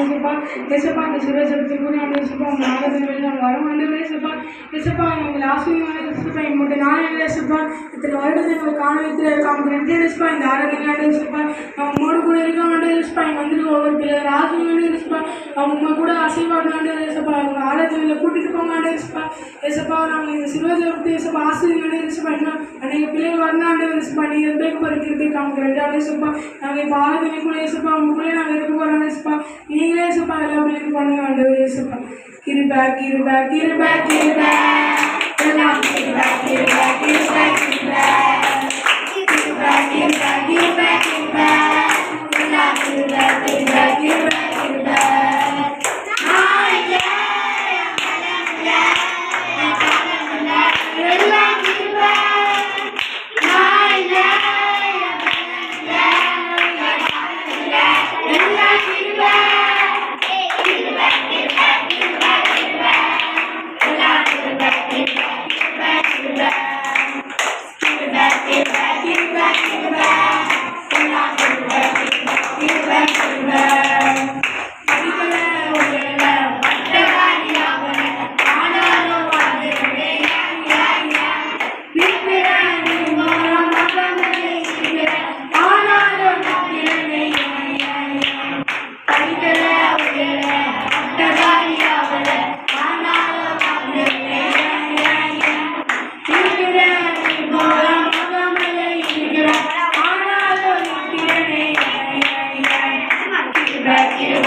ஏசப்பா ஏசப்பா அந்த சிவஜபத்துக்கு ஆண்டு ஏசப்பா உங்கள் ஆராதனை நாங்கள் வர ஆண்டவரே ஏசப்பா ஏசப்பா எங்களை ஆசீர்வாதமான ஏசப்பா எங்களுடைய நாளையில் ஏசப்பா இத்தனை வருடத்தை எங்களை காண வைத்து அவங்க ரெண்டு ஏசப்பா இந்த ஆராதனை ஆண்டு ஏசப்பா அவங்க உங்களோட கூட இருக்க ஆண்டு ஏசப்பா இங்கே வந்துருக்க ஒவ்வொரு பிள்ளைகள் ஆசீர்வாதம் ஏசப்பா அவங்க கூட ஆசீர்வாதம் ஆண்டு ஏசப்பா அவங்க ஆராதனையில் கூட்டிட்டு போங்க ஆண்டு ஏசப்பா ஏசப்பா நாங்கள் இந்த சிவஜபத்தை ஏசப்பா ஆசீர்வாதம் ஏசப்பா இன்னும் அநேக பிள்ளைகள் வரலாண்டு ஏசப்பா நீங்கள் பேக்கு பறிக்கிறதுக்கு அவங்க ரெண்டாவது ஏசப்பா நாங்கள் இப்போ ஆராதனைக்குள்ளே ஏசப்பா உங்களுக்குள்ளே நாங்கள் இருக்க போகிறோம் ஏசப்பா நீங்களே ஏசப்பா எல்லா பிள்ளைகளும் பண்ணுங்க ஆண்டவர் ஏசப்பா கிருபா கிருபா கிருபா கிருபா எல்லாம் கிருபா கிருபா கிருபா கிருபா கிருபா கிருபா கிருபா கிருபா எல்லாம் கிருபா கிருபா கிருபா கிருபா Back here.